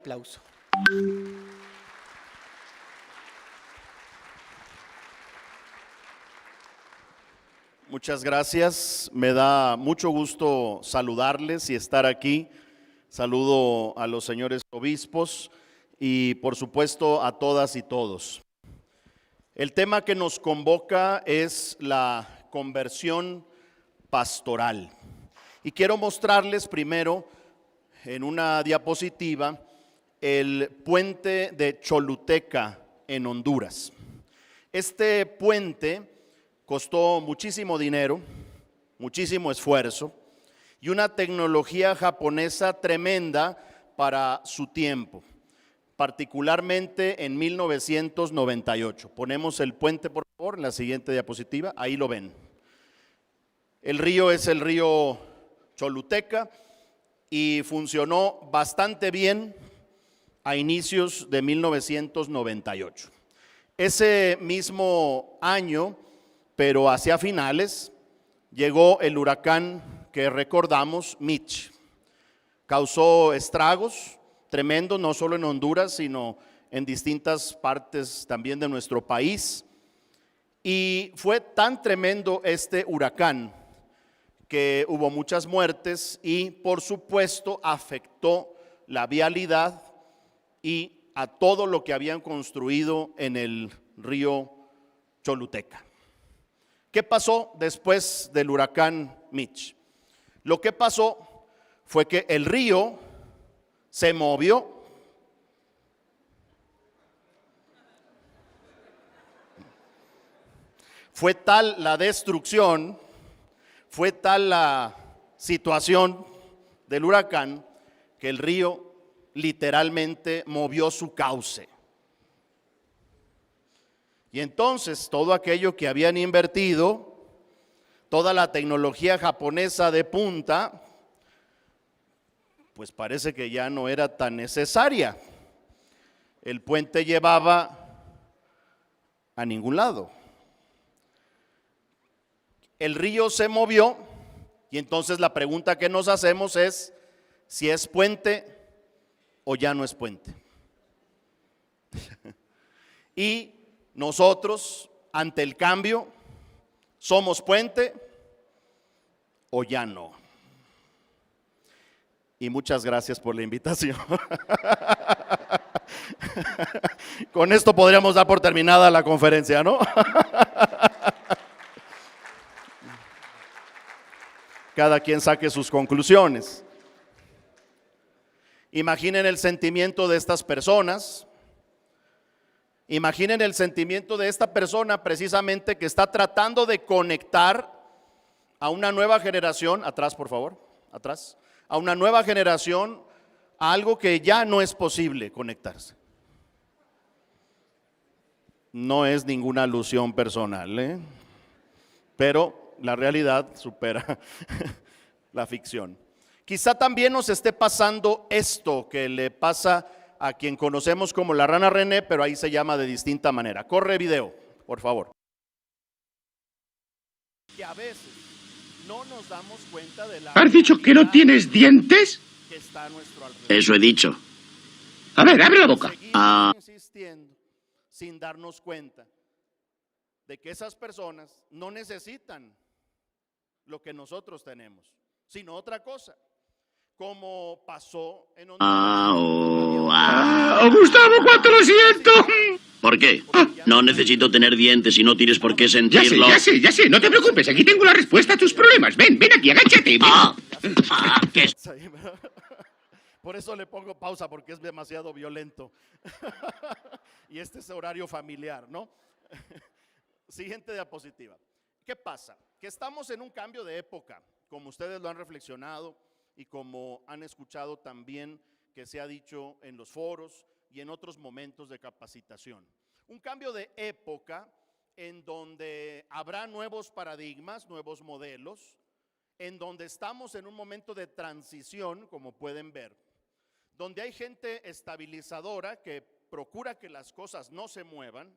Aplauso. Muchas gracias, me da mucho gusto saludarles y estar aquí. Saludo a los señores obispos y por supuesto a todas y todos. El tema que nos convoca es la conversión pastoral. Y quiero mostrarles primero en una diapositiva el puente de Choluteca en Honduras. Este puente costó muchísimo dinero, muchísimo esfuerzo y una tecnología japonesa tremenda para su tiempo, particularmente en 1998. Ponemos el puente, por favor, en la siguiente diapositiva, ahí lo ven. El río es el río Choluteca y funcionó bastante bien a inicios de 1998. Ese mismo año, pero hacia finales, llegó el huracán que recordamos, Mitch. Causó estragos tremendos, no solo en Honduras, sino en distintas partes también de nuestro país. Y fue tan tremendo este huracán que hubo muchas muertes y, por supuesto, afectó la vialidad y a todo lo que habían construido en el río Choluteca. ¿Qué pasó después del huracán Mitch? Lo que pasó fue que el río se movió. Fue tal la destrucción, fue tal la situación del huracán que el río literalmente movió su cauce. Y entonces todo aquello que habían invertido, toda la tecnología japonesa de punta, pues parece que ya no era tan necesaria. El puente llevaba a ningún lado. El río se movió y entonces la pregunta que nos hacemos es si es puente o ya no es puente. Y nosotros, ante el cambio, ¿somos puente o ya no? Y muchas gracias por la invitación. Con esto podríamos dar por terminada la conferencia, ¿no? Cada quien saque sus conclusiones. Imaginen el sentimiento de estas personas. Imaginen el sentimiento de esta persona precisamente que está tratando de conectar a una nueva generación, atrás por favor, atrás, a una nueva generación a algo que ya no es posible conectarse. No es ninguna alusión personal, pero la realidad supera la ficción. Quizá también nos esté pasando esto que le pasa a quien conocemos como la rana René, pero ahí se llama de distinta manera. Corre video, por favor. Que a veces no nos damos cuenta de la... ¿Has dicho que no tienes dientes? Que está a nuestro alrededor. Eso he dicho. A ver, abre la boca. Seguimos insistiendo sin darnos cuenta de que esas personas no necesitan lo que nosotros tenemos, sino otra cosa. Como pasó en Honduras. Gustavo, cuánto lo siento. ¿Por qué? No necesito tener dientes y no tienes por qué sentirlo. Ya sé, no te preocupes, aquí tengo la respuesta a tus problemas. Ven aquí, agáchate. ¿Qué es? Por eso le pongo pausa, porque es demasiado violento. Y este es horario familiar, ¿no? Siguiente diapositiva. ¿Qué pasa? Que estamos en un cambio de época, como ustedes lo han reflexionado y como han escuchado también que se ha dicho en los foros y en otros momentos de capacitación. Un cambio de época en donde habrá nuevos paradigmas, nuevos modelos, en donde estamos en un momento de transición, como pueden ver, donde hay gente estabilizadora que procura que las cosas no se muevan,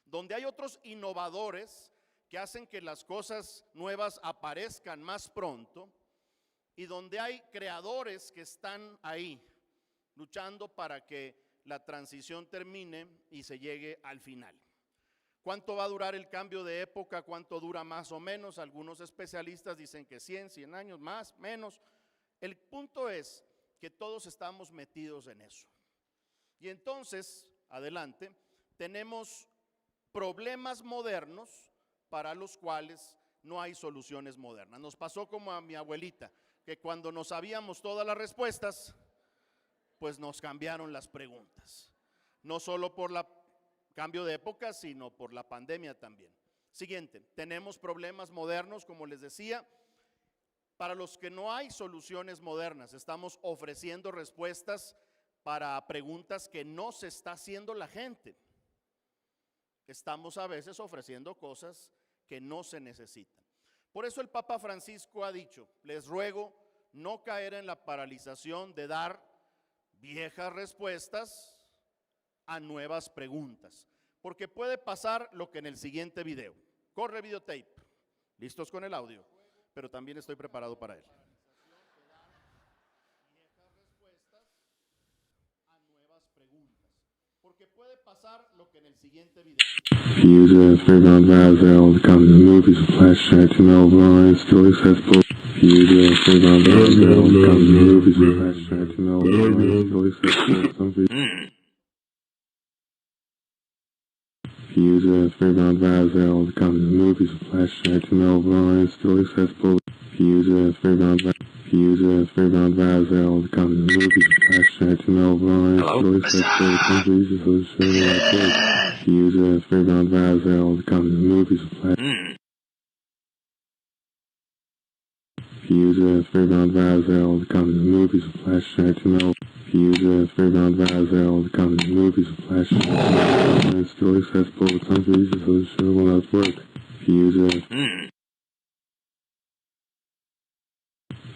donde hay otros innovadores que hacen que las cosas nuevas aparezcan más pronto, y donde hay creadores que están ahí luchando para que la transición termine y se llegue al final. ¿Cuánto va a durar el cambio de época? ¿Cuánto dura más o menos? Algunos especialistas dicen que 100 años, más, menos. El punto es que todos estamos metidos en eso. Y entonces, adelante, tenemos problemas modernos para los cuales no hay soluciones modernas. Nos pasó como a mi abuelita, que cuando no sabíamos todas las respuestas, pues nos cambiaron las preguntas. No solo por la cambio de época, sino por la pandemia también. Siguiente, tenemos problemas modernos, como les decía, para los que no hay soluciones modernas. Estamos ofreciendo respuestas para preguntas que no se está haciendo la gente. Estamos a veces ofreciendo cosas que no se necesitan. Por eso el Papa Francisco ha dicho: les ruego no caer en la paralización de dar viejas respuestas a nuevas preguntas, porque puede pasar lo que en el siguiente video. Corre videotape. ¿Listos con el audio? Pero también estoy preparado para él. Porque puede pasar lo que en el siguiente video. Future Fairground Vassal, come to movies, flashlights and overlines, stories has both. Future Fairground Vassal, come to movies, flashlights and overlines, stories has both. Future Fairground Vassal, come to movies, flashlights and overlines, stories has both. Future Fairground Vassal, come to movies, flashlights and overlines, stories has both. Future Fairground Vassal, come to movies, Future Fairground Vassal, come to movies, flashlights and overlines. Future Fairground Vassal, come to movies, flashlights and overlines, stories has both. Some reasons for the show will not work.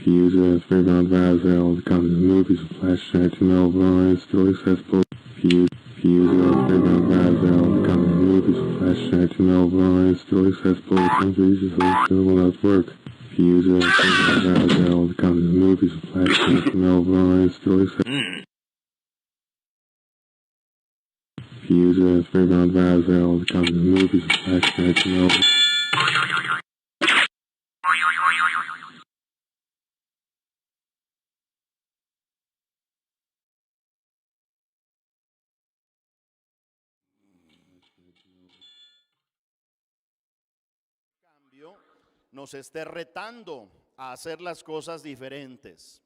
Future Fairground Vassal, come to movies, flashlights and overlines, stories has both. Future Fairground Vassal, come to movies, flashlights and overlines, stories has both. Some reasons for the show will not work. Future Fairground Vassal, come to movies, flashlights and overlines, stories has Future Fairground Vassal, come to movies, flashlights and overlines. Nos esté retando a hacer las cosas diferentes.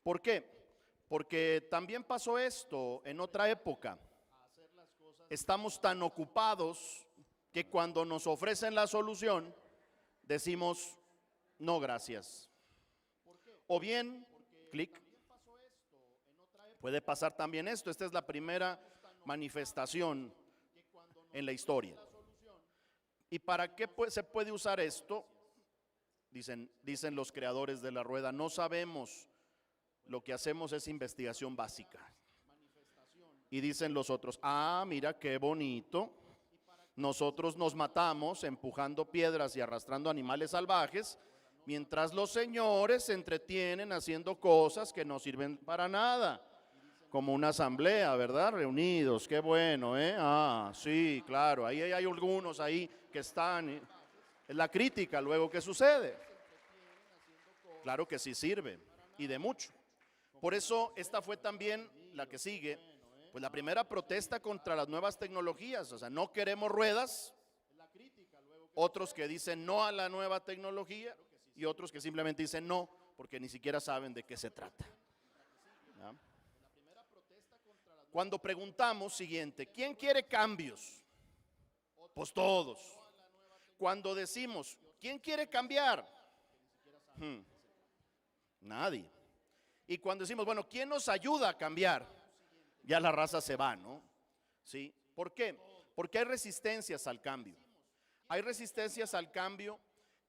¿Por qué? Porque también pasó esto en otra época. Estamos tan ocupados que cuando nos ofrecen la solución decimos no gracias. O bien, clic. Puede pasar también esto. Esta es la primera manifestación en la historia. ¿Y para qué se puede usar esto? Dicen los creadores de la rueda, no sabemos, lo que hacemos es investigación básica. Y dicen los otros, mira qué bonito, nosotros nos matamos empujando piedras y arrastrando animales salvajes, mientras los señores se entretienen haciendo cosas que no sirven para nada. Como una asamblea, ¿verdad? Reunidos, qué bueno, ¿eh? Sí, claro, ahí hay algunos ahí que están. Es la crítica luego que sucede. Claro que sí sirve, y de mucho. Por eso esta fue también la que sigue, pues la primera protesta contra las nuevas tecnologías. O sea, no queremos ruedas. Otros que dicen no a la nueva tecnología y otros que simplemente dicen no, porque ni siquiera saben de qué se trata. ¿Ya? Cuando preguntamos, siguiente, ¿quién quiere cambios? Pues todos. Cuando decimos, ¿quién quiere cambiar? Nadie. Y cuando decimos, bueno, ¿quién nos ayuda a cambiar? Ya la raza se va, ¿no? ¿Sí? ¿Por qué? Porque hay resistencias al cambio. Hay resistencias al cambio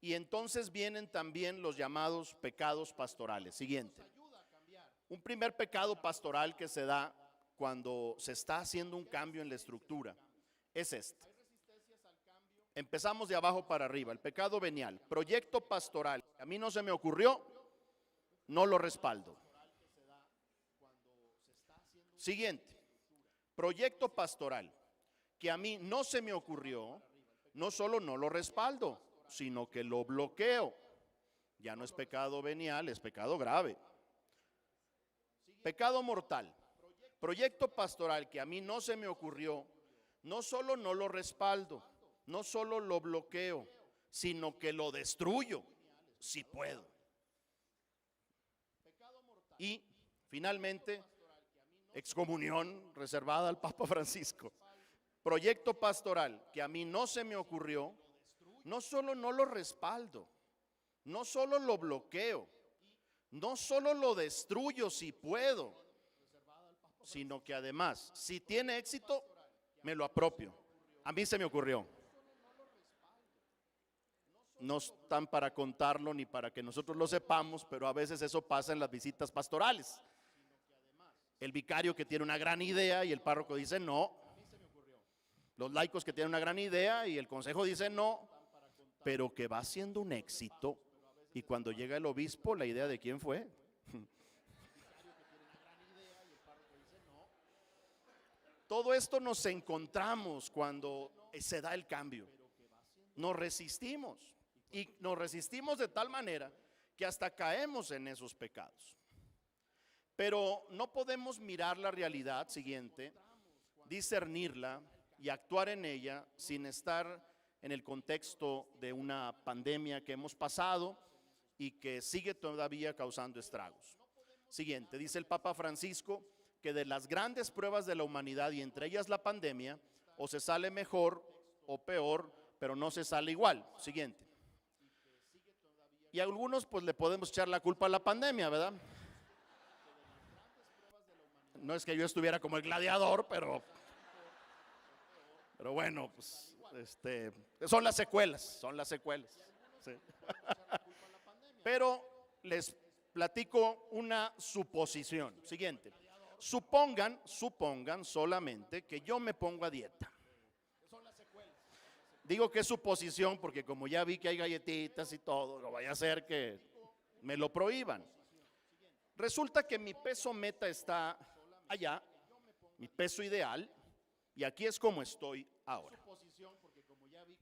y entonces vienen también los llamados pecados pastorales. Siguiente. Un primer pecado pastoral que se da cuando se está haciendo un cambio en la estructura es este. Empezamos de abajo para arriba. El pecado venial, proyecto pastoral. A mí no se me ocurrió, no lo respaldo. Siguiente, proyecto pastoral, que a mí no se me ocurrió, no solo no lo respaldo, sino que lo bloqueo. Ya no es pecado venial, es pecado grave. Pecado mortal, proyecto pastoral que a mí no se me ocurrió, no solo no lo respaldo, no solo lo bloqueo, sino que lo destruyo, si puedo. Y finalmente, excomunión reservada al Papa Francisco. Proyecto pastoral que a mí no se me ocurrió, no solo no lo respaldo, no solo lo bloqueo, no solo lo destruyo si puedo, sino que además, si tiene éxito, me lo apropio. A mí se me ocurrió. No están para contarlo ni para que nosotros lo sepamos, pero a veces eso pasa en las visitas pastorales. El vicario que tiene una gran idea y el párroco dice no. Los laicos que tienen una gran idea y el consejo dice no, pero que va siendo un éxito. Y cuando llega el obispo, ¿la idea de quién fue? Todo esto nos encontramos cuando se da el cambio. Nos resistimos. Y nos resistimos de tal manera que hasta caemos en esos pecados. Pero no podemos mirar la realidad siguiente, discernirla y actuar en ella sin estar en el contexto de una pandemia que hemos pasado y que sigue todavía causando estragos. Siguiente, dice el Papa Francisco que de las grandes pruebas de la humanidad y entre ellas la pandemia, o se sale mejor o peor, pero no se sale igual. Siguiente. Y a algunos pues le podemos echar la culpa a la pandemia, ¿verdad? No es que yo estuviera como el gladiador, pero bueno, pues son las secuelas, sí. Pero les platico una suposición. Siguiente. Supongan solamente que yo me pongo a dieta. Digo que es suposición porque como ya vi que hay galletitas y todo, no vaya a ser que me lo prohíban. Resulta que mi peso meta está allá, mi peso ideal, y aquí es como estoy ahora.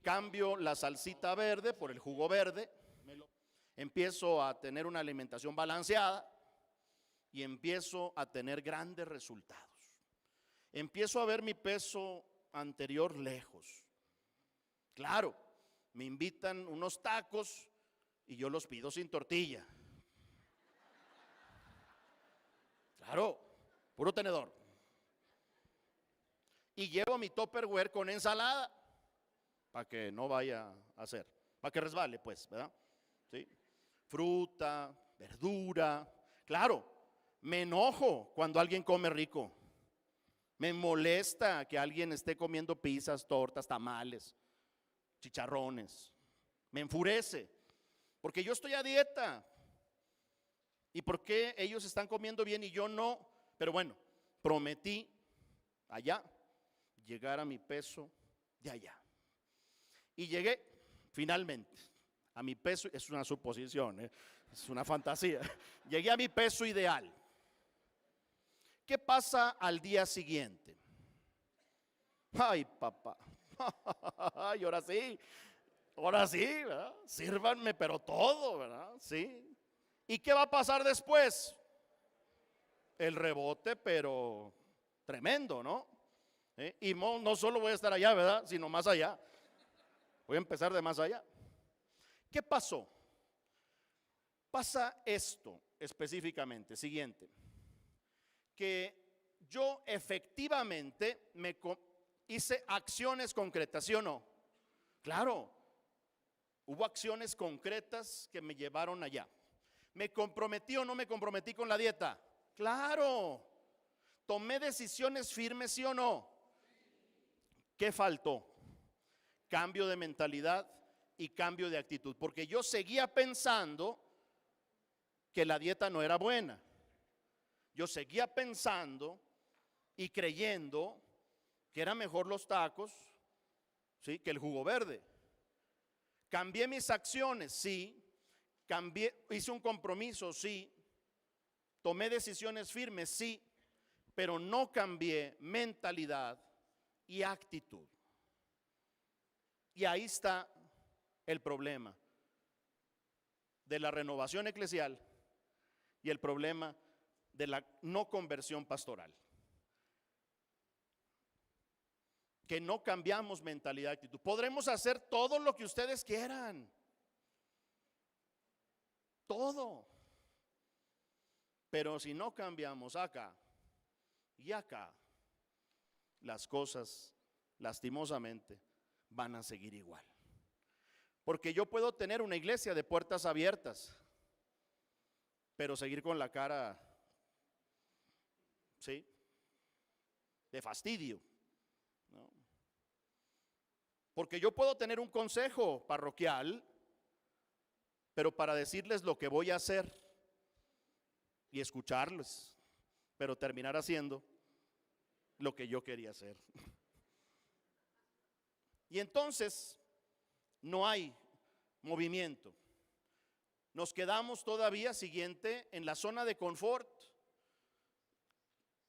Cambio la salsita verde por el jugo verde, empiezo a tener una alimentación balanceada y empiezo a tener grandes resultados. Empiezo a ver mi peso anterior lejos. Claro, me invitan unos tacos y yo los pido sin tortilla. Claro, puro tenedor. Y llevo mi Tupperware con ensalada para que no vaya a hacer, para que resbale pues, ¿verdad? ¿Sí? Fruta, verdura. Claro, me enojo cuando alguien come rico. Me molesta que alguien esté comiendo pizzas, tortas, tamales, chicharrones. Me enfurece porque yo estoy a dieta. ¿Y por qué ellos están comiendo bien y yo no? Pero bueno, prometí allá llegar a mi peso de allá. Y llegué finalmente a mi peso, es una suposición, es una fantasía. Llegué a mi peso ideal. ¿Qué pasa al día siguiente? Ay, papá. Ay, ahora sí, ¿verdad? Sírvanme, pero todo, ¿verdad? Sí. ¿Y qué va a pasar después? El rebote, pero tremendo, ¿no? Y no solo voy a estar allá, ¿verdad? Sino más allá. Voy a empezar de más allá. ¿Qué pasó? Pasa esto específicamente, siguiente. Que yo efectivamente hice acciones concretas, ¿sí o no? Claro, hubo acciones concretas que me llevaron allá. ¿Me comprometí o no me comprometí con la dieta? Claro. ¿Tomé decisiones firmes, sí o no? ¿Qué faltó? Cambio de mentalidad y cambio de actitud, porque yo seguía pensando que la dieta no era buena. Yo seguía pensando y creyendo que eran mejor los tacos, ¿sí?, que el jugo verde. Cambié mis acciones, sí. Hice un compromiso, sí. Tomé decisiones firmes, sí. Pero no cambié mentalidad y actitud. Y ahí está el problema de la renovación eclesial y el problema de la no conversión pastoral. Que no cambiamos mentalidad y actitud. Podremos hacer todo lo que ustedes quieran. Todo. Pero si no cambiamos acá y acá, las cosas lastimosamente van a seguir igual. Porque yo puedo tener una iglesia de puertas abiertas, pero seguir con la cara, ¿sí?, de fastidio, ¿no? Porque yo puedo tener un consejo parroquial, pero para decirles lo que voy a hacer y escucharles, pero terminar haciendo lo que yo quería hacer. Y entonces no hay movimiento. Nos quedamos todavía, siguiente, en la zona de confort.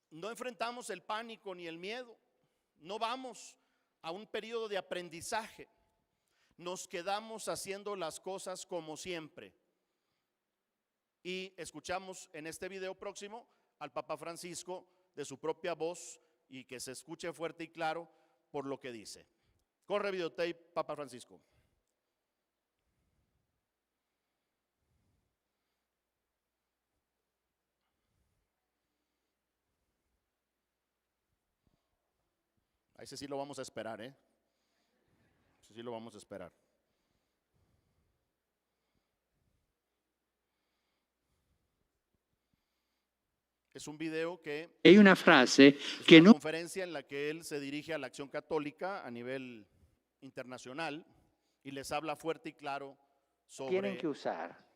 No enfrentamos el pánico ni el miedo. No vamos a un periodo de aprendizaje. Nos quedamos haciendo las cosas como siempre. Y escuchamos en este video próximo al Papa Francisco de su propia voz, y que se escuche fuerte y claro por lo que dice. Corre videotape, Papa Francisco. A ese sí lo vamos a esperar, Ese sí lo vamos a esperar. Es un video que Hay una frase es que una no conferencia en la que él se dirige a la acción católica a nivel internacional y les habla fuerte y claro tienen que sobre usar.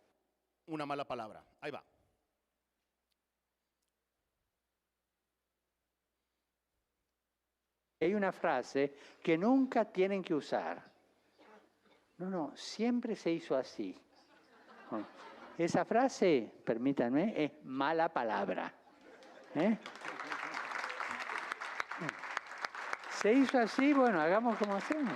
una mala palabra. Ahí va. Hay una frase que nunca tienen que usar. No, siempre se hizo así. Esa frase, permítanme, es mala palabra. Se hizo así, bueno, hagamos como hacemos.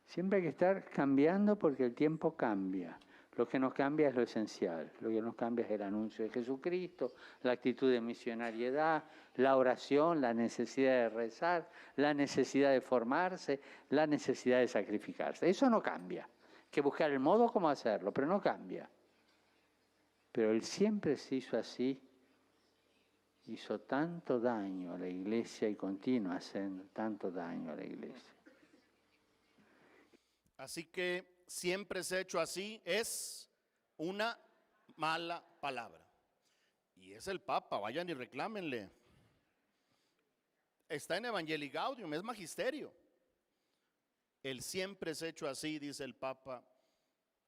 Siempre hay que estar cambiando porque el tiempo cambia. Lo que nos cambia es lo esencial, lo que nos cambia es el anuncio de Jesucristo, la actitud de misionariedad, la oración, la necesidad de rezar, la necesidad de formarse, la necesidad de sacrificarse. Eso no cambia. Hay que buscar el modo como hacerlo, pero no cambia. Pero Él siempre se hizo así, hizo tanto daño a la iglesia y continúa haciendo tanto daño a la iglesia. Así que siempre se ha hecho así, es una mala palabra. Y es el Papa, vayan y reclámenle. Está en Evangelii Gaudium, es magisterio. El siempre se ha hecho así, dice el Papa,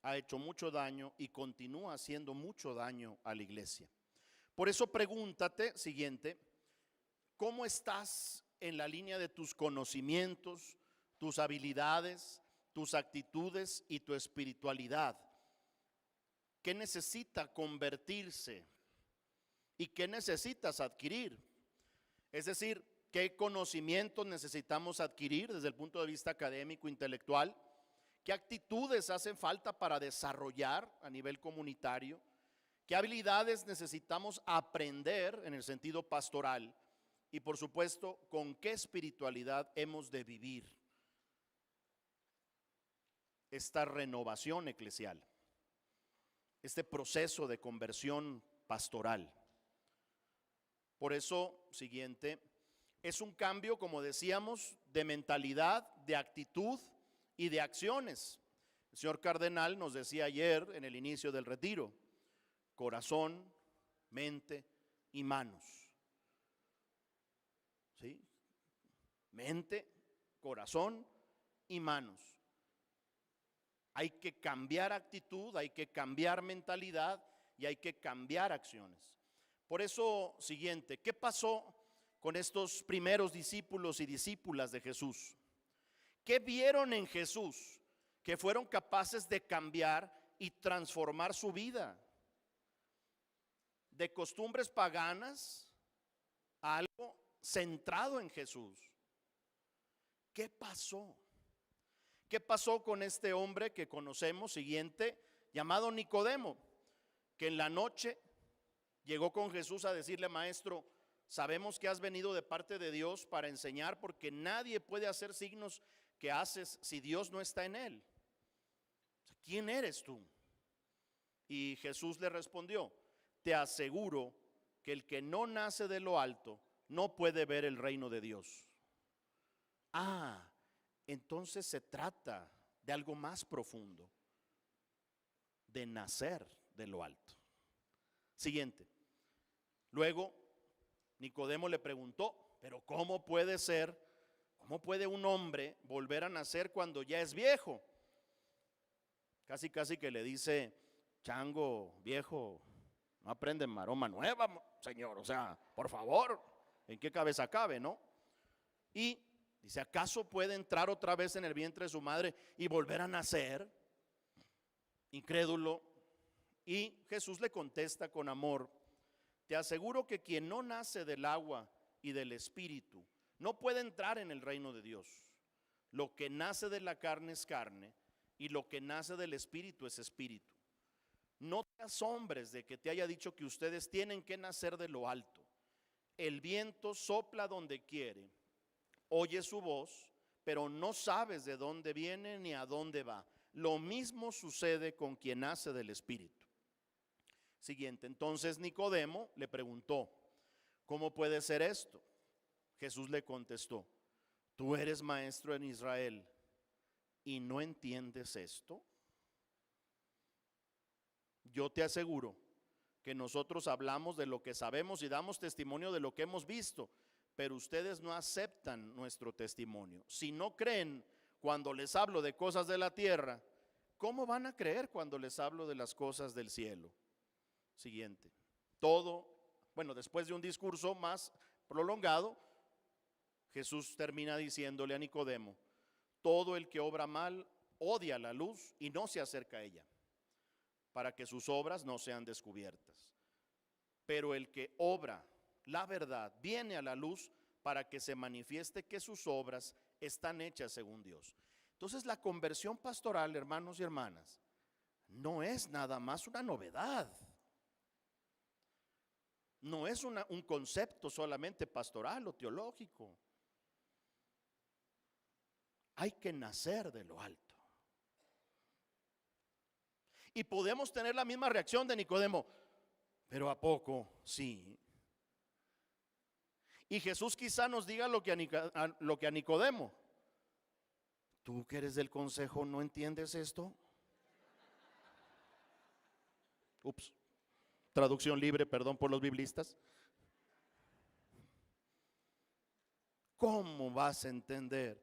ha hecho mucho daño y continúa haciendo mucho daño a la iglesia. Por eso pregúntate, siguiente, ¿cómo estás en la línea de tus conocimientos, tus habilidades, tus actitudes y tu espiritualidad? ¿Qué necesita convertirse y qué necesitas adquirir? Es decir, ¿qué conocimientos necesitamos adquirir desde el punto de vista académico, intelectual? ¿Qué actitudes hacen falta para desarrollar a nivel comunitario? ¿Qué habilidades necesitamos aprender en el sentido pastoral? Y por supuesto, ¿con qué espiritualidad hemos de vivir esta renovación eclesial, este proceso de conversión pastoral? Por eso, siguiente, es un cambio, como decíamos, de mentalidad, de actitud y de acciones. El señor cardenal nos decía ayer en el inicio del retiro: corazón, mente y manos. ¿Sí? Mente, corazón y manos. Hay que cambiar actitud, hay que cambiar mentalidad y hay que cambiar acciones. Por eso, siguiente, ¿qué pasó con estos primeros discípulos y discípulas de Jesús? ¿Qué vieron en Jesús que fueron capaces de cambiar y transformar su vida? De costumbres paganas a algo centrado en Jesús. ¿Qué pasó? ¿Qué pasó con este hombre que conocemos, siguiente, llamado Nicodemo, que en la noche llegó con Jesús a decirle: maestro, sabemos que has venido de parte de Dios para enseñar, porque nadie puede hacer signos que haces si Dios no está en él. ¿Quién eres tú? Y Jesús le respondió: te aseguro que el que no nace de lo alto no puede ver el reino de Dios. Entonces se trata de algo más profundo, de nacer de lo alto. Siguiente. Luego Nicodemo le preguntó: pero ¿cómo puede ser? ¿Cómo puede un hombre volver a nacer cuando ya es viejo? Casi que le dice: chango, viejo, no aprenden maroma nueva, señor, o sea, por favor, ¿en qué cabeza cabe, no? Y dice: ¿acaso puede entrar otra vez en el vientre de su madre y volver a nacer? Incrédulo. Y Jesús le contesta con amor: te aseguro que quien no nace del agua y del espíritu no puede entrar en el reino de Dios. Lo que nace de la carne es carne, y lo que nace del espíritu es espíritu. No te asombres de que te haya dicho que ustedes tienen que nacer de lo alto. El viento sopla donde quiere, oyes su voz, pero no sabes de dónde viene ni a dónde va. Lo mismo sucede con quien nace del espíritu. Siguiente. Entonces Nicodemo le preguntó: ¿cómo puede ser esto? Jesús le contestó: ¿tú eres maestro en Israel y no entiendes esto? Yo te aseguro que nosotros hablamos de lo que sabemos y damos testimonio de lo que hemos visto, pero ustedes no aceptan nuestro testimonio. Si no creen cuando les hablo de cosas de la tierra, ¿cómo van a creer cuando les hablo de las cosas del cielo? Siguiente. Después de un discurso más prolongado, Jesús termina diciéndole a Nicodemo: todo el que obra mal odia la luz y no se acerca a ella, para que sus obras no sean descubiertas. Pero el que obra la verdad viene a la luz para que se manifieste que sus obras están hechas según Dios. Entonces la conversión pastoral, hermanos y hermanas, no es nada más una novedad. No es un concepto solamente pastoral o teológico. Hay que nacer de lo alto. Y podemos tener la misma reacción de Nicodemo: pero ¿a poco? Sí. Y Jesús quizá nos diga lo que a Nicodemo: ¿tú que eres del consejo no entiendes esto? Ups. Traducción libre, perdón por los biblistas. ¿Cómo vas a entender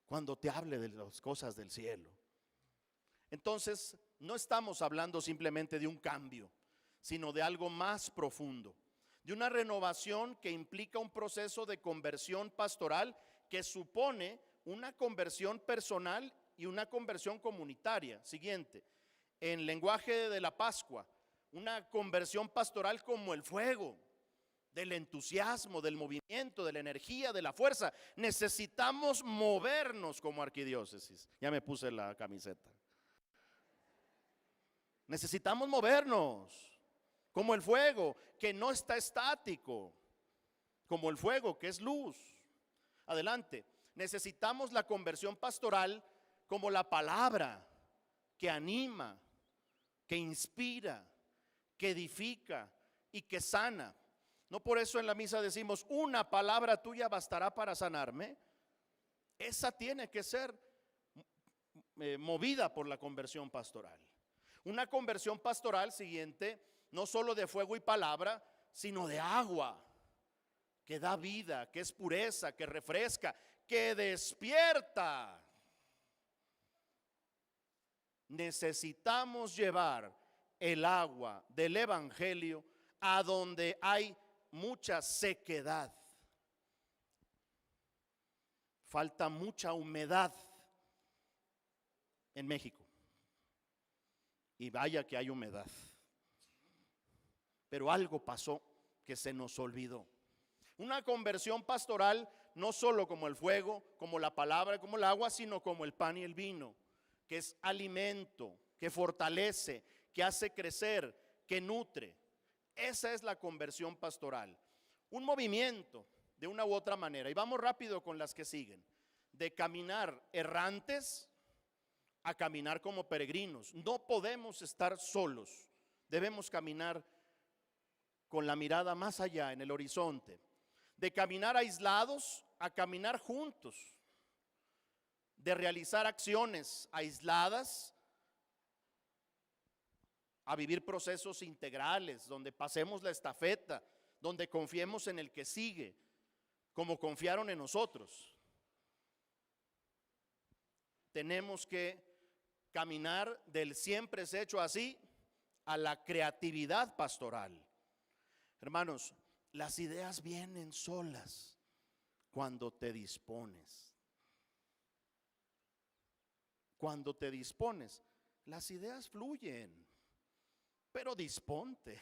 cuando te hable de las cosas del cielo? Entonces, no estamos hablando simplemente de un cambio, sino de algo más profundo, de una renovación que implica un proceso de conversión pastoral que supone una conversión personal y una conversión comunitaria. Siguiente, en lenguaje de la Pascua, una conversión pastoral como el fuego, del entusiasmo, del movimiento, de la energía, de la fuerza. Necesitamos movernos como arquidiócesis. Ya me puse la camiseta. Necesitamos movernos como el fuego, que no está estático, como el fuego, que es luz. Adelante. Necesitamos la conversión pastoral como la palabra, que anima, que inspira, que edifica y que sana. No por eso en la misa decimos: una palabra tuya bastará para sanarme. Esa tiene que ser movida por la conversión pastoral. Una conversión pastoral, siguiente, no solo de fuego y palabra, sino de agua, que da vida, que es pureza, que refresca, que despierta. Necesitamos llevar el agua del evangelio a donde hay mucha sequedad. falta mucha humedad en México. Y vaya que hay humedad. Pero algo pasó que se nos olvidó. Una conversión pastoral no solo como el fuego, como la palabra, como el agua, sino como el pan y el vino, que es alimento, que fortalece, que hace crecer, que nutre. Esa es la conversión pastoral. Un movimiento de una u otra manera. Y vamos rápido con las que siguen. De caminar errantes a caminar como peregrinos. No podemos estar solos. Debemos caminar con la mirada más allá, en el horizonte. De caminar aislados a caminar juntos. De realizar acciones aisladas a vivir procesos integrales, donde pasemos la estafeta, donde confiemos en el que sigue, como confiaron en nosotros. Tenemos que caminar del siempre es hecho así a la creatividad pastoral. Hermanos, las ideas vienen solas cuando te dispones. Cuando te dispones, las ideas fluyen, pero disponte.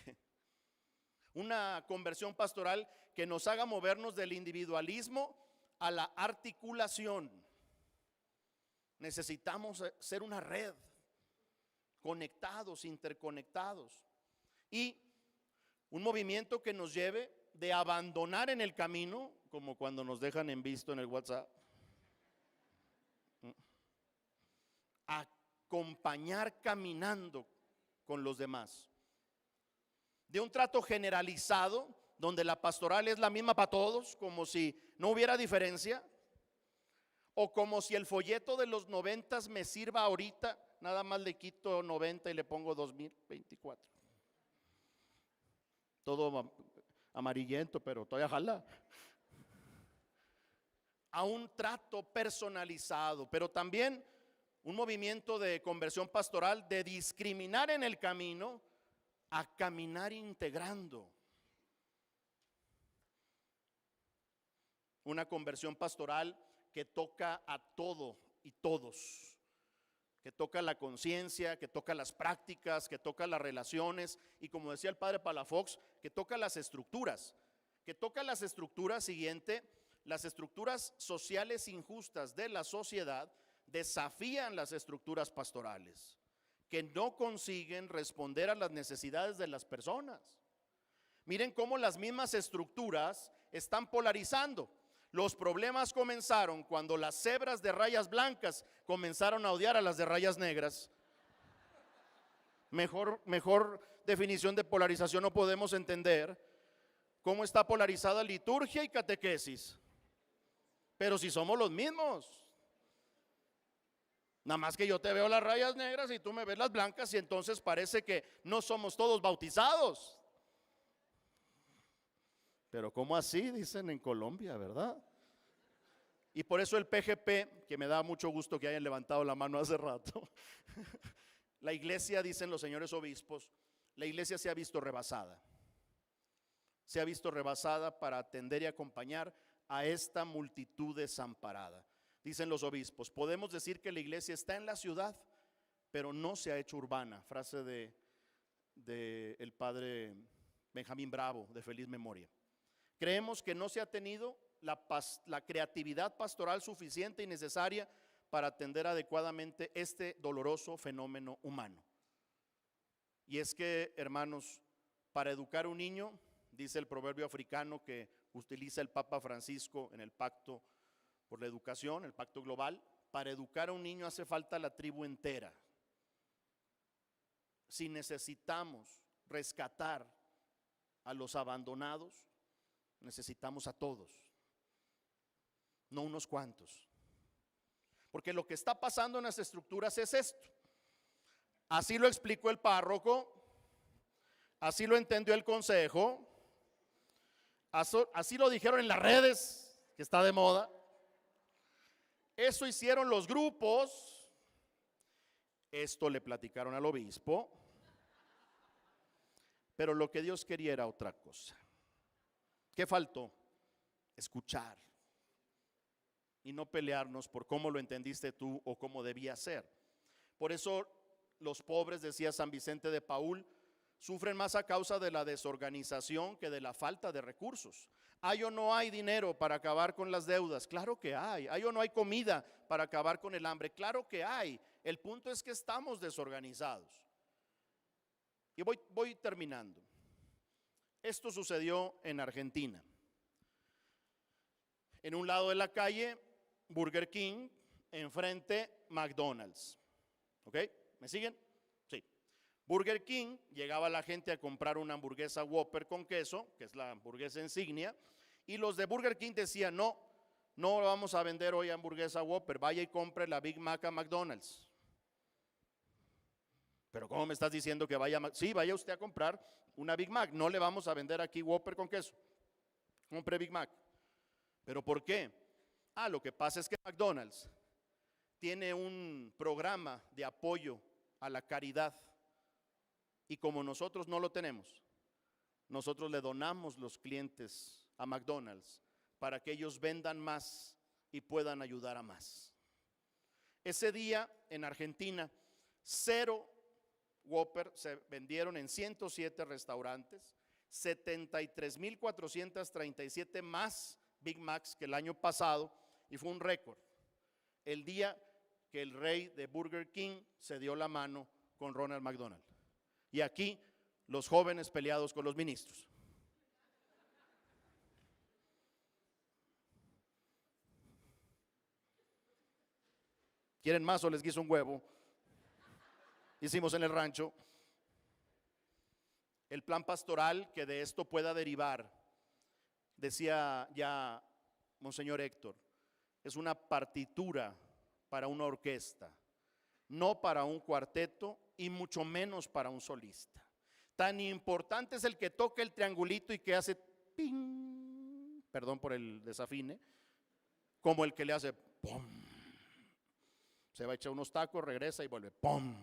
Una conversión pastoral que nos haga movernos del individualismo a la articulación. Necesitamos ser una red, conectados, interconectados. Y un movimiento que nos lleve de abandonar en el camino, como cuando nos dejan en visto en el WhatsApp, a acompañar caminando con los demás. De un trato generalizado, donde la pastoral es la misma para todos, como si no hubiera diferencia, o como si el folleto de los 90 me sirva ahorita, nada más le quito 90 y le pongo 2024. Todo amarillento, pero todavía jala. A un trato personalizado, pero también un movimiento de conversión pastoral de discriminar en el camino a caminar integrando. Una conversión pastoral que toca a todo y todos, que toca la conciencia, que toca las prácticas, que toca las relaciones y, como decía el padre Palafox, que toca las estructuras, siguiente, las estructuras sociales injustas de la sociedad desafían las estructuras pastorales, que no consiguen responder a las necesidades de las personas. Miren cómo las mismas estructuras están polarizando. Los problemas comenzaron cuando las cebras de rayas blancas comenzaron a odiar a las de rayas negras. Mejor definición de polarización no podemos entender. ¿Cómo está polarizada liturgia y catequesis? Pero si somos los mismos. Nada más que yo te veo las rayas negras y tú me ves las blancas y entonces parece que no somos todos bautizados. Pero ¿cómo así? Dicen en Colombia, ¿verdad? Y por eso el PGP, que me da mucho gusto que hayan levantado la mano hace rato, la iglesia, dicen los señores obispos, la iglesia se ha visto rebasada. Se ha visto rebasada para atender y acompañar a esta multitud desamparada. Dicen los obispos, podemos decir que la iglesia está en la ciudad, pero no se ha hecho urbana. Frase de el padre Benjamín Bravo, de feliz memoria. Creemos que no se ha tenido la creatividad pastoral suficiente y necesaria para atender adecuadamente este doloroso fenómeno humano. Y es que, hermanos, para educar a un niño, dice el proverbio africano que utiliza el Papa Francisco en el Pacto por la Educación, el Pacto Global, para educar a un niño hace falta la tribu entera. Si necesitamos rescatar a los abandonados, necesitamos a todos, no unos cuantos. Porque lo que está pasando en las estructuras es esto. Así lo explicó el párroco, así lo entendió el consejo, así lo dijeron en las redes, que está de moda. Eso hicieron los grupos, esto le platicaron al obispo, pero lo que Dios quería era otra cosa. ¿Qué faltó? Escuchar. y no pelearnos por cómo lo entendiste tú o cómo debía ser. Por eso los pobres, decía San Vicente de Paúl, sufren más a causa de la desorganización que de la falta de recursos. ¿Hay o no hay dinero para acabar con las deudas? Claro que hay. ¿Hay o no hay comida para acabar con el hambre? Claro que hay. El punto es que estamos desorganizados. Y voy terminando. Esto sucedió en Argentina. En un lado de la calle, Burger King, enfrente McDonald's. ¿Ok? ¿Me siguen? Sí. Burger King, llegaba la gente a comprar una hamburguesa Whopper con queso, que es la hamburguesa insignia, y los de Burger King decían, no vamos a vender hoy hamburguesa Whopper, vaya y compre la Big Mac a McDonald's. Pero ¿cómo me estás diciendo que vaya? Sí, vaya usted a comprar una Big Mac, no le vamos a vender aquí Whopper con queso, compre Big Mac. ¿Pero por qué? Lo que pasa es que McDonald's tiene un programa de apoyo a la caridad y como nosotros no lo tenemos, nosotros le donamos los clientes a McDonald's para que ellos vendan más y puedan ayudar a más. Ese día en Argentina, 0 Whopper se vendieron en 107 restaurantes, 73,437 más Big Macs que el año pasado y fue un récord. El día que el rey de Burger King se dio la mano con Ronald McDonald. Y aquí los jóvenes peleados con los ministros. ¿Quieren más o les guiso un huevo? Hicimos en el rancho. El plan pastoral que de esto pueda derivar, decía ya Monseñor Héctor, es una partitura para una orquesta, no para un cuarteto y mucho menos para un solista. Tan importante es el que toca el triangulito y que hace ping, perdón por el desafine, como el que le hace pum. Se va a echar unos tacos, regresa y vuelve pum.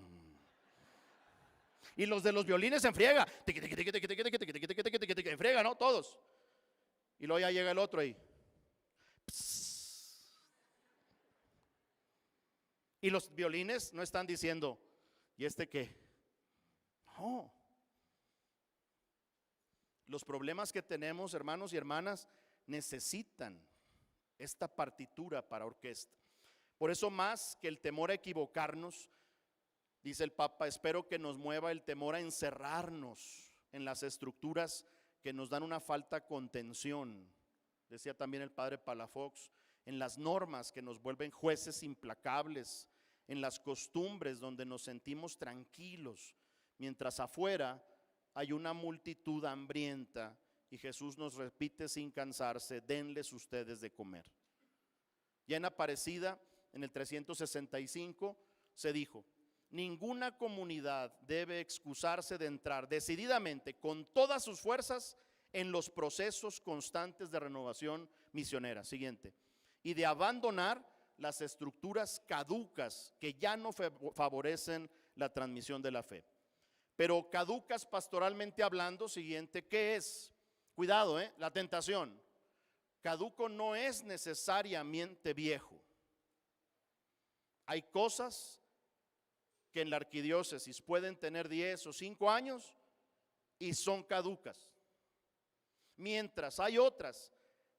Y los de los violines se enfriega, enfriega, ¿no? Todos. Y luego ya llega el otro ahí. Y los violines no están diciendo, ¿y este qué? No. Los problemas que tenemos, hermanos y hermanas, necesitan esta partitura para orquesta. Por eso más que el temor a equivocarnos, dice el Papa, espero que nos mueva el temor a encerrarnos en las estructuras que nos dan una falta contención. Decía también el padre Palafox, en las normas que nos vuelven jueces implacables, en las costumbres donde nos sentimos tranquilos, mientras afuera hay una multitud hambrienta y Jesús nos repite sin cansarse, denles ustedes de comer. Ya en Aparecida, en el 365, se dijo, ninguna comunidad debe excusarse de entrar decididamente con todas sus fuerzas en los procesos constantes de renovación misionera. Siguiente. Y de abandonar las estructuras caducas que ya no favorecen la transmisión de la fe. Pero caducas pastoralmente hablando, siguiente, ¿qué es? Cuidado, la tentación. Caduco no es necesariamente viejo. Hay cosas que en la arquidiócesis pueden tener 10 o 5 años y son caducas. Mientras hay otras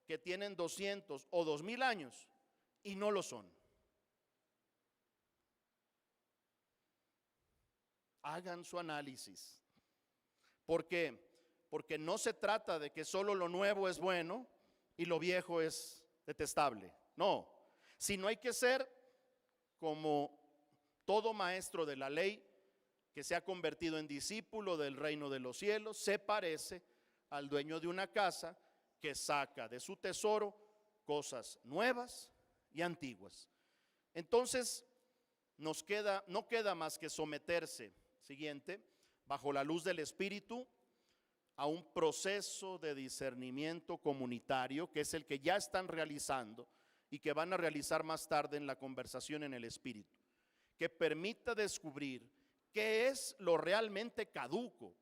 que tienen 200 o 2000 años y no lo son. Hagan su análisis. ¿Por qué? Porque no se trata de que solo lo nuevo es bueno y lo viejo es detestable. No, sino hay que ser como todo maestro de la ley que se ha convertido en discípulo del reino de los cielos, se parece al dueño de una casa que saca de su tesoro cosas nuevas y antiguas. Entonces no queda más que someterse, siguiente, bajo la luz del Espíritu, a un proceso de discernimiento comunitario, que es el que ya están realizando y que van a realizar más tarde en la conversación en el Espíritu, que permita descubrir qué es lo realmente caduco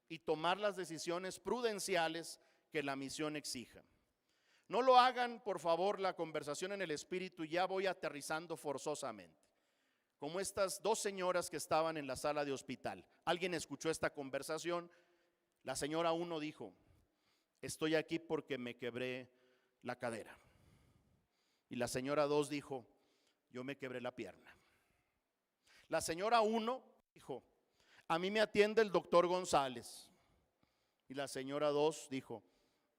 y tomar las decisiones prudenciales que la misión exija. No lo hagan, por favor, la conversación en el espíritu, ya voy aterrizando forzosamente. Como estas dos señoras que estaban en la sala de hospital. Alguien escuchó esta conversación. La señora 1 dijo: estoy aquí porque me quebré la cadera. Y la señora 2 dijo: yo me quebré la pierna. La señora 1 dijo: a mí me atiende el doctor González. Y la señora 2 dijo: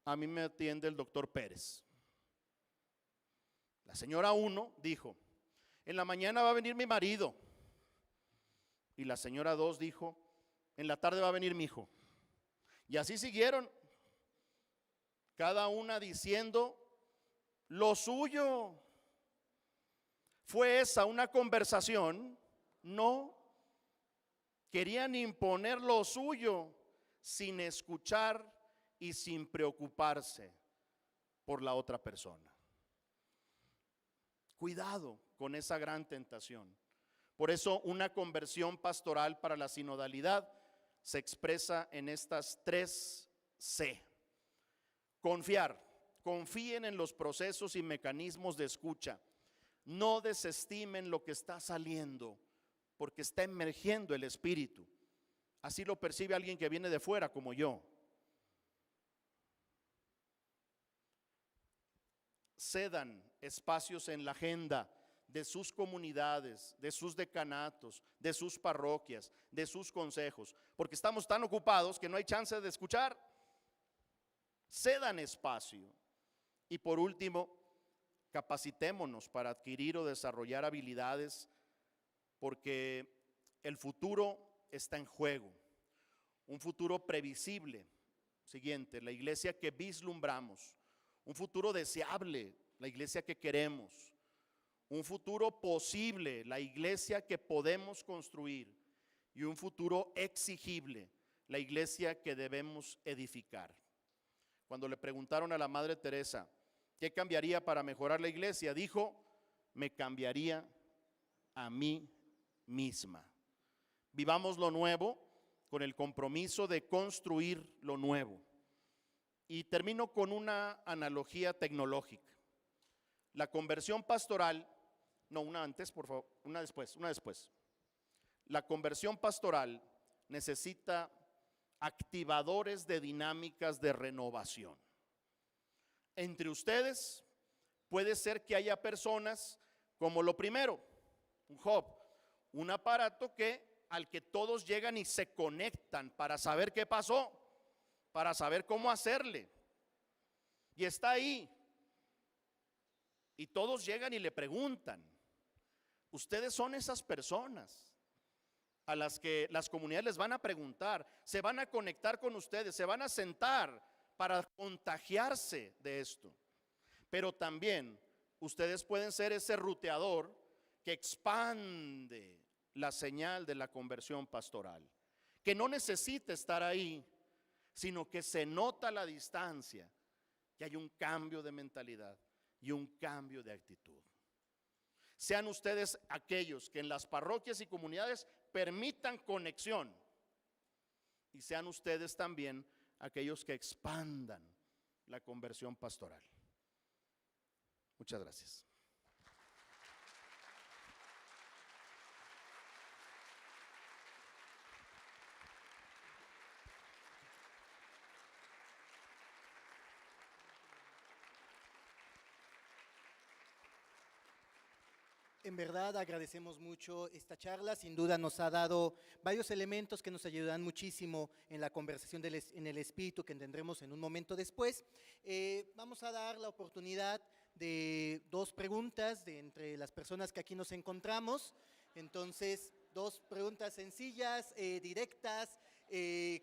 a mí me atiende el doctor Pérez. La señora 1 dijo: en la mañana va a venir mi marido. Y la señora 2 dijo: en la tarde va a venir mi hijo. Y así siguieron, cada una diciendo lo suyo. ¿Fue esa una conversación? No. Querían imponer lo suyo sin escuchar y sin preocuparse por la otra persona. Cuidado con esa gran tentación. Por eso una conversión pastoral para la sinodalidad se expresa en estas 3 C. Confiar. Confíen en los procesos y mecanismos de escucha. No desestimen lo que está saliendo, porque está emergiendo el espíritu. Así lo percibe alguien que viene de fuera como yo. Cedan espacios en la agenda de sus comunidades, de sus decanatos, de sus parroquias, de sus consejos, porque estamos tan ocupados que no hay chance de escuchar. Cedan espacio. Y por último, capacitémonos para adquirir o desarrollar habilidades, porque el futuro está en juego, un futuro previsible. Siguiente, la iglesia que vislumbramos, un futuro deseable, la iglesia que queremos, un futuro posible, la iglesia que podemos construir, y un futuro exigible, la iglesia que debemos edificar. Cuando le preguntaron a la Madre Teresa ¿qué cambiaría para mejorar la iglesia?, dijo: me cambiaría a mí misma. Vivamos lo nuevo con el compromiso de construir lo nuevo. Y termino con una analogía tecnológica. La conversión pastoral, no, una antes, por favor, una después. La conversión pastoral necesita activadores de dinámicas de renovación. Entre ustedes puede ser que haya personas como lo primero, un hub, un aparato al que todos llegan y se conectan para saber qué pasó, para saber cómo hacerle. Y está ahí. Y todos llegan y le preguntan. Ustedes son esas personas a las que las comunidades les van a preguntar, se van a conectar con ustedes, se van a sentar para contagiarse de esto. Pero también ustedes pueden ser ese ruteador que expande la señal de la conversión pastoral, que no necesita estar ahí, sino que se nota a la distancia que hay un cambio de mentalidad y un cambio de actitud. Sean ustedes aquellos que en las parroquias y comunidades permitan conexión, y sean ustedes también aquellos que expandan la conversión pastoral. Muchas gracias. En verdad agradecemos mucho esta charla, sin duda nos ha dado varios elementos que nos ayudan muchísimo en la conversación en el espíritu que tendremos en un momento después. Vamos a dar la oportunidad de 2 preguntas de entre las personas que aquí nos encontramos. Entonces, 2 preguntas sencillas, directas,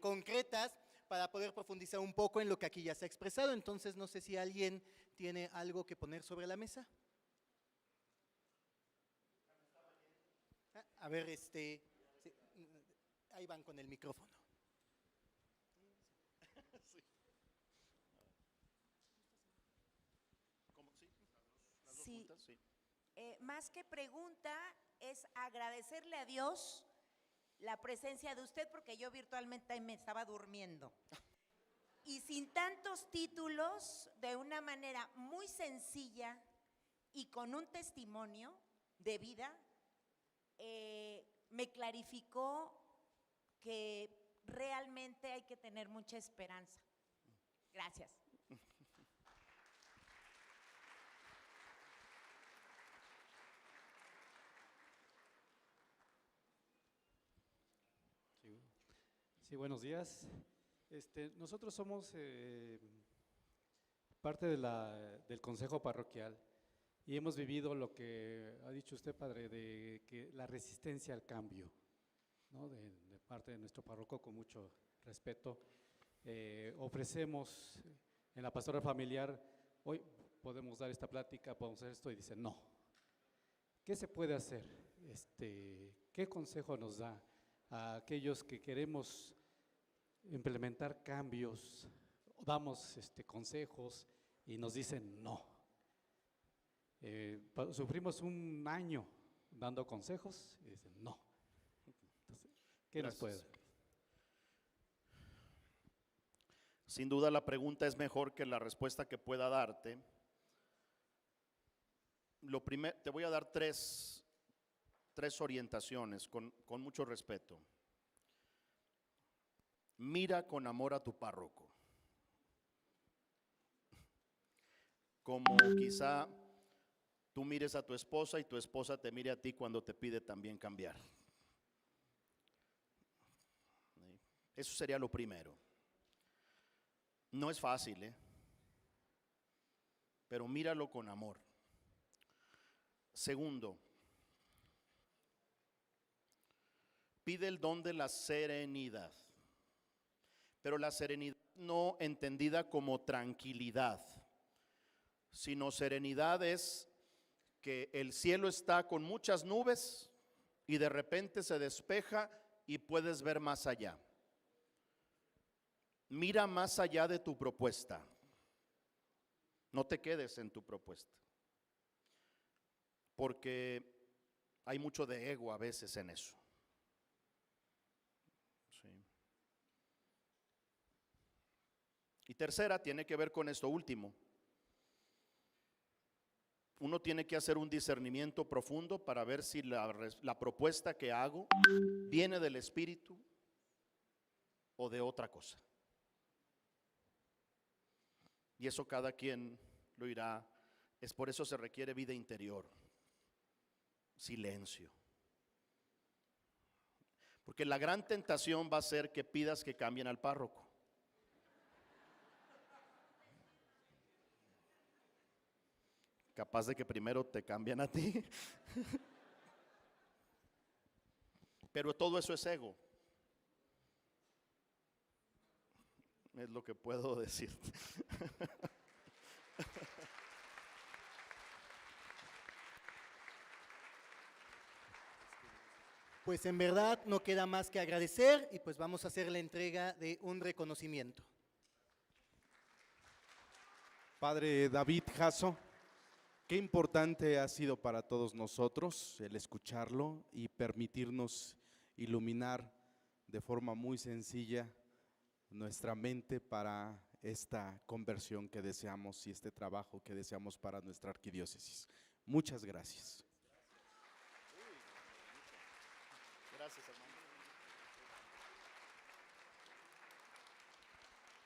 concretas, para poder profundizar un poco en lo que aquí ya se ha expresado. Entonces, no sé si alguien tiene algo que poner sobre la mesa. A ver, sí, ahí van con el micrófono. Sí. Más que pregunta, es agradecerle a Dios la presencia de usted, porque yo virtualmente me estaba durmiendo. Y sin tantos títulos, de una manera muy sencilla y con un testimonio de vida, me clarificó que realmente hay que tener mucha esperanza. Gracias. Sí, buenos días. Nosotros somos parte del Consejo Parroquial y hemos vivido lo que ha dicho usted, padre, de que la resistencia al cambio, ¿no? De parte de nuestro párroco, con mucho respeto. Ofrecemos en la pastoral familiar, hoy podemos dar esta plática, podemos hacer esto, y dicen no. ¿Qué se puede hacer? ¿Qué consejo nos da a aquellos que queremos implementar cambios? Damos consejos y nos dicen no. Sufrimos un año dando consejos y dicen no. Entonces, ¿qué nos puede dar? Sin duda la pregunta es mejor que la respuesta que pueda darte. Te voy a dar tres orientaciones con mucho respeto. Mira con amor a tu párroco. Como quizá tú mires a tu esposa y tu esposa te mire a ti cuando te pide también cambiar. Eso sería lo primero. No es fácil, pero míralo con amor. Segundo, pide el don de la serenidad, pero la serenidad no entendida como tranquilidad, sino serenidad es que el cielo está con muchas nubes y de repente se despeja y puedes ver más allá. Mira más allá de tu propuesta. No te quedes en tu propuesta. Porque hay mucho de ego a veces en eso. Sí. Y tercera, tiene que ver con esto último. Uno tiene que hacer un discernimiento profundo para ver si la propuesta que hago viene del Espíritu o de otra cosa. Y eso cada quien lo irá. Es por eso se requiere vida interior, silencio. Porque la gran tentación va a ser que pidas que cambien al párroco. Capaz de que primero te cambian a ti. Pero todo eso es ego. Es lo que puedo decirte. Pues en verdad no queda más que agradecer y pues vamos a hacer la entrega de un reconocimiento. Padre David Jasso, qué importante ha sido para todos nosotros el escucharlo y permitirnos iluminar de forma muy sencilla nuestra mente para esta conversión que deseamos y este trabajo que deseamos para nuestra arquidiócesis. Muchas gracias. Gracias, hermano.